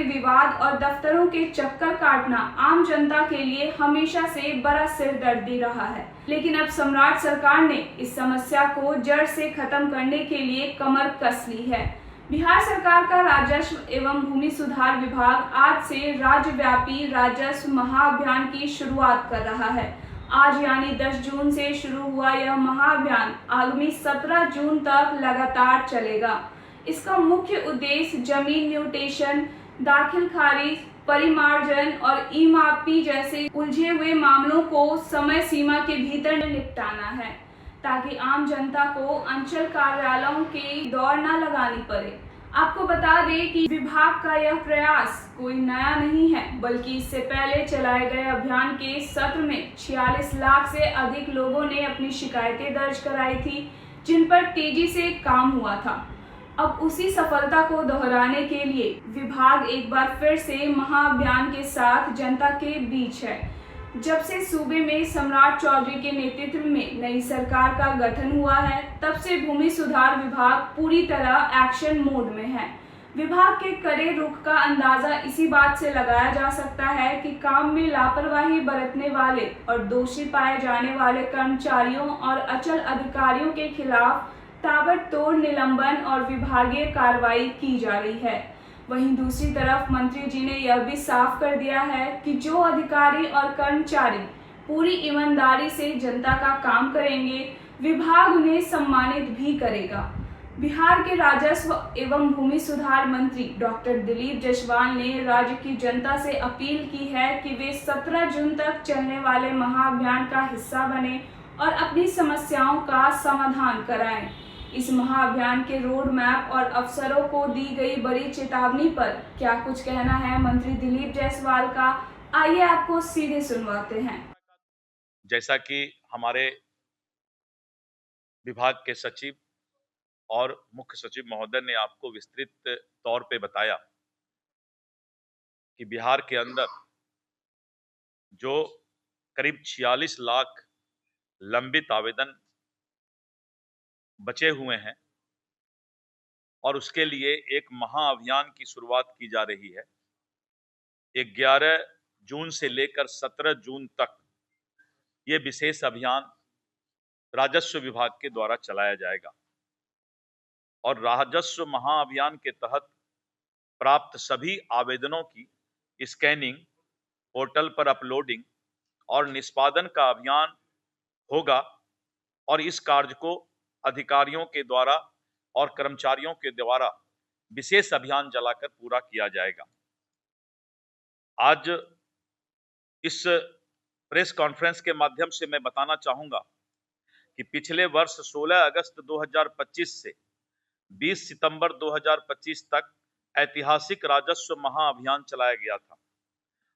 विवाद और दफ्तरों के चक्कर काटना आम जनता के लिए हमेशा से बड़ा सिरदर्दी रहा है, लेकिन अब सम्राट सरकार ने इस समस्या को जड़ से खत्म करने के लिए कमर कस ली है। बिहार सरकार का राजस्व एवं भूमि सुधार विभाग आज से राज्यव्यापी राजस्व महाअभियान की शुरुआत कर रहा है। आज यानी 10 जून से शुरू हुआ यह महाअभियान आगामी 17 जून तक लगातार चलेगा। इसका मुख्य उद्देश्य जमीन म्यूटेशन, दाखिल खारिज, परिमार्जन और ई-मापी जैसे उलझे हुए मामलों को समय सीमा के भीतर निपटाना है, ताकि आम जनता को अंचल कार्यालयों की दौड़ न लगानी पड़े। आपको बता दें कि विभाग का यह प्रयास कोई नया नहीं है, बल्कि इससे पहले चलाए गए अभियान के सत्र में 46 लाख से अधिक लोगों ने अपनी शिकायतें दर्ज कराई थी, जिन पर तेजी से काम हुआ था। अब उसी सफलता को दोहराने के लिए विभाग एक बार फिर से महाअभियान के साथ जनता के बीच है। जब से सूबे में सम्राट चौधरी के नेतृत्व में नई सरकार का गठन हुआ है, तब से भूमि सुधार विभाग पूरी तरह एक्शन मोड में है। विभाग के कड़े रुख का अंदाजा इसी बात से लगाया जा सकता है कि काम में लापरवाही बरतने वाले और दोषी पाए जाने वाले कर्मचारियों और अचल अधिकारियों के खिलाफ ताबड़तोड़ निलंबन और विभागीय कार्रवाई की जा रही है। वहीं दूसरी तरफ मंत्री जी ने यह भी साफ कर दिया है कि जो अधिकारी और कर्मचारी पूरी ईमानदारी से जनता का काम करेंगे, विभाग उन्हें सम्मानित भी करेगा। बिहार के राजस्व एवं भूमि सुधार मंत्री डॉक्टर दिलीप जायसवाल ने राज्य की जनता से अपील की है कि वे 17 जून तक चलने वाले महाअभियान का हिस्सा बने और अपनी समस्याओं का समाधान कराएं। इस महाअभियान के रोड मैप और अफसरों को दी गई बड़ी चेतावनी पर क्या कुछ कहना है मंत्री दिलीप जायसवाल का, आइए आपको सीधे सुनवाते हैं। जैसा कि हमारे विभाग के सचिव और मुख्य सचिव महोदय ने आपको विस्तृत तौर पे बताया कि बिहार के अंदर जो करीब 46 लाख लंबित आवेदन बचे हुए हैं और उसके लिए एक महाअभियान की शुरुआत की जा रही है। 11 जून से लेकर 17 जून तक ये विशेष अभियान राजस्व विभाग के द्वारा चलाया जाएगा और राजस्व महाअभियान के तहत प्राप्त सभी आवेदनों की स्कैनिंग, पोर्टल पर अपलोडिंग और निष्पादन का अभियान होगा और इस कार्य को अधिकारियों के द्वारा और कर्मचारियों के द्वारा विशेष अभियान चलाकर पूरा किया जाएगा। आज इस प्रेस कॉन्फ्रेंस के माध्यम से मैं बताना चाहूंगा कि पिछले वर्ष 16 अगस्त 2025 से 20 सितंबर 2025 तक ऐतिहासिक राजस्व महाअभियान चलाया गया था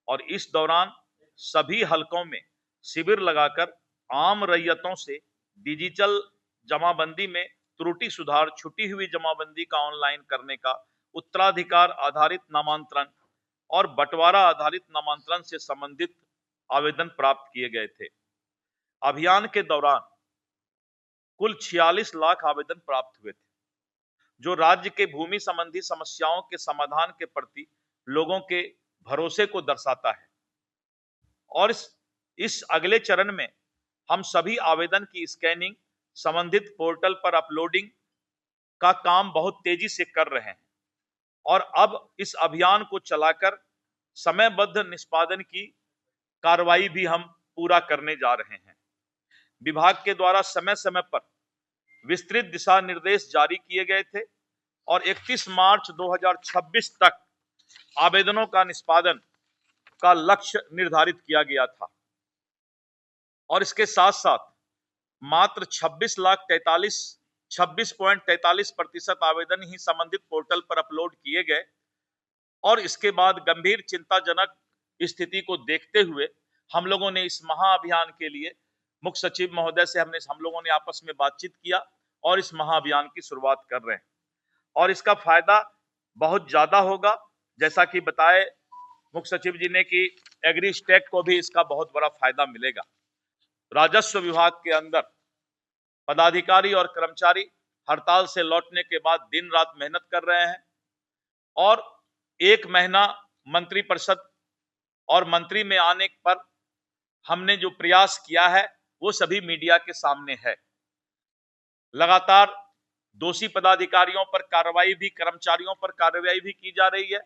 और इस दौरान सभी हलकों में शिविर लगाकर आम रैयतों से डिजिटल जमाबंदी में त्रुटि सुधार, छुटी हुई जमाबंदी का ऑनलाइन करने का, उत्तराधिकार आधारित नामांतरण और बंटवारा आधारित नामांतरण से संबंधित आवेदन प्राप्त किए गए थे। अभियान के दौरान कुल 46 लाख आवेदन प्राप्त हुए थे, जो राज्य के भूमि संबंधी समस्याओं के समाधान के प्रति लोगों के भरोसे को दर्शाता है। और इस अगले चरण में हम सभी आवेदन की स्कैनिंग, संबंधित पोर्टल पर अपलोडिंग का काम बहुत तेजी से कर रहे हैं और अब इस अभियान को चलाकर समयबद्ध निष्पादन की कार्रवाई भी हम पूरा करने जा रहे हैं। विभाग के द्वारा समय समय पर विस्तृत दिशा निर्देश जारी किए गए थे और 31 मार्च 2026 तक आवेदनों का निष्पादन का लक्ष्य निर्धारित किया गया था और इसके साथ साथ मात्र 26.43% आवेदन ही संबंधित पोर्टल पर अपलोड किए गए और इसके बाद गंभीर चिंताजनक स्थिति को देखते हुए हम लोगों ने इस महाअभियान के लिए मुख्य सचिव महोदय से हम लोगों ने आपस में बातचीत किया और इस महाअभियान की शुरुआत कर रहे हैं और इसका फायदा बहुत ज्यादा होगा। जैसा कि बताए मुख्य सचिव जी ने कि एग्री स्टैक को भी इसका बहुत बड़ा फायदा मिलेगा। राजस्व विभाग के अंदर पदाधिकारी और कर्मचारी हड़ताल से लौटने के बाद दिन रात मेहनत कर रहे हैं और एक महीना मंत्री परिषद और मंत्री में आने पर हमने जो प्रयास किया है वो सभी मीडिया के सामने है। लगातार दोषी पदाधिकारियों पर कार्रवाई भी, कर्मचारियों पर कार्रवाई भी की जा रही है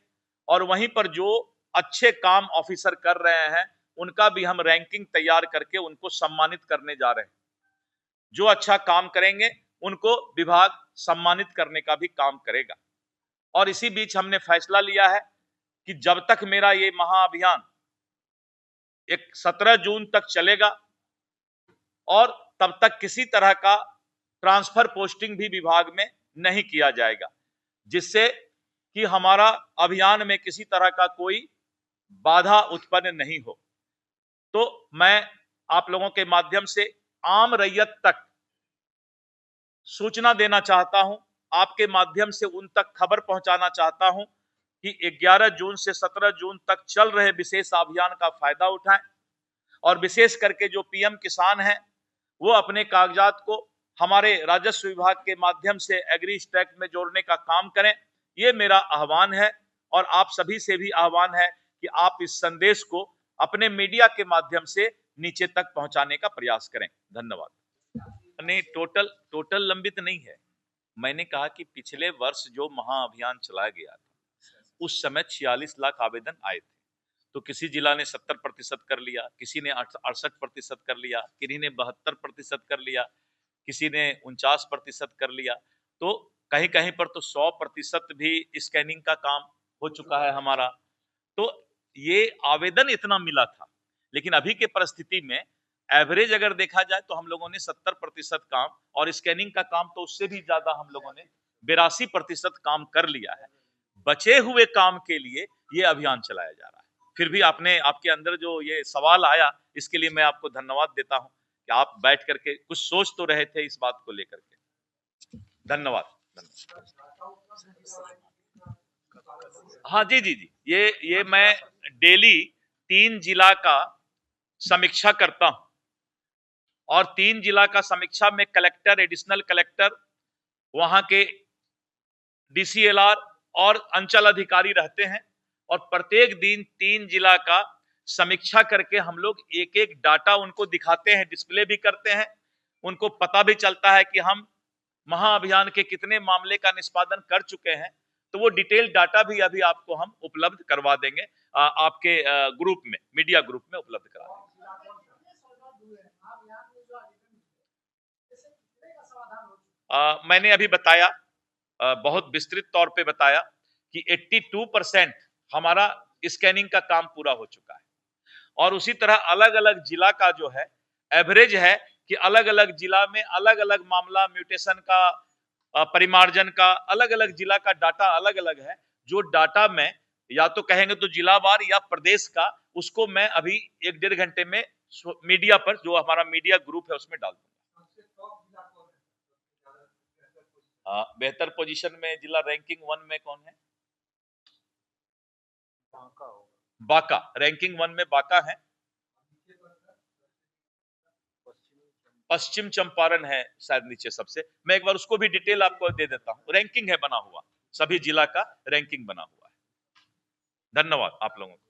और वहीं पर जो अच्छे काम ऑफिसर कर रहे हैं उनका भी हम रैंकिंग तैयार करके उनको सम्मानित करने जा रहे हैं। जो अच्छा काम करेंगे उनको विभाग सम्मानित करने का भी काम करेगा। और इसी बीच हमने फैसला लिया है कि जब तक मेरा ये महाअभियान 17 जून तक चलेगा और तब तक किसी तरह का ट्रांसफर पोस्टिंग भी विभाग में नहीं किया जाएगा, जिससे कि हमारा अभियान में किसी तरह का कोई बाधा उत्पन्न नहीं हो। तो मैं आप लोगों के माध्यम से आम रैयत तक सूचना देना चाहता हूं, आपके माध्यम से उन तक खबर पहुंचाना चाहता हूं कि 11 जून से 17 जून तक चल रहे विशेष अभियान का फायदा उठाएं और विशेष करके जो पीएम किसान हैं वो अपने कागजात को हमारे राजस्व विभाग के माध्यम से एग्री स्टैक में जोड़ने का काम करें। ये मेरा आह्वान है और आप सभी से भी आह्वान है कि आप इस संदेश को अपने मीडिया के माध्यम से नीचे तक पहुंचाने का प्रयास करें। धन्यवाद। नहीं, टोटल लंबित नहीं है। मैंने कहा कि पिछले वर्ष जो महाअभियान चलाया गया था उस समय 46 लाख आवेदन आए थे, तो किसी जिला ने 70% कर लिया, किसी ने 68% कर लिया, किसी ने 72% कर लिया, किसी ने 49% कर लिया, तो कहीं कहीं पर तो 100% भी स्कैनिंग का काम हो चुका है हमारा। तो ये आवेदन इतना मिला था, लेकिन अभी के परिस्थिति में एवरेज अगर देखा जाए तो हम लोगों ने 70% काम और स्कैनिंग का काम तो उससे भी ज्यादा हम लोगों ने 82% काम कर लिया है। बचे हुए काम के लिए ये अभियान चलाया जा रहा है। फिर भी आपके अंदर जो ये सवाल आया इसके लिए मैं आपको धन्यवाद देता हूं कि आप बैठ करके कुछ सोच तो रहे थे इस बात को लेकर के। धन्यवाद। हाँ जी, ये मैं डेली 3 जिला का समीक्षा करता हूं और 3 जिला का समीक्षा में कलेक्टर, एडिशनल कलेक्टर, वहां के डीसीएलआर और अंचल अधिकारी रहते हैं और प्रत्येक दिन 3 जिला का समीक्षा करके हम लोग एक एक डाटा उनको दिखाते हैं, डिस्प्ले भी करते हैं। उनको पता भी चलता है कि हम महाअभियान के कितने मामले का निष्पादन कर चुके हैं। तो वो डिटेल डाटा भी अभी आपको हम उपलब्ध करवा देंगे, आपके ग्रुप में, मीडिया ग्रुप में उपलब्ध करा देंगे। मैंने अभी बताया, बहुत विस्तृत तौर पे बताया कि 82% हमारा स्कैनिंग का काम पूरा हो चुका है और उसी तरह अलग अलग जिला का जो है एवरेज है कि अलग अलग जिला में अलग अलग मामला, म्यूटेशन का, परिमार्जन का, अलग अलग जिला का डाटा अलग अलग है। जो डाटा में या तो कहेंगे तो जिलावार या प्रदेश का, उसको मैं अभी 1-1.5 घंटे में मीडिया पर, जो हमारा मीडिया ग्रुप है उसमें डाल दूंगा। बेहतर पोजीशन में जिला रैंकिंग 1 में कौन है? बांका रैंकिंग 1 में बांका है। पश्चिम चंपारण है शायद नीचे सबसे। मैं एक बार उसको भी डिटेल आपको दे देता हूं। रैंकिंग है बना हुआ, सभी जिला का रैंकिंग बना हुआ है। धन्यवाद आप लोगों को।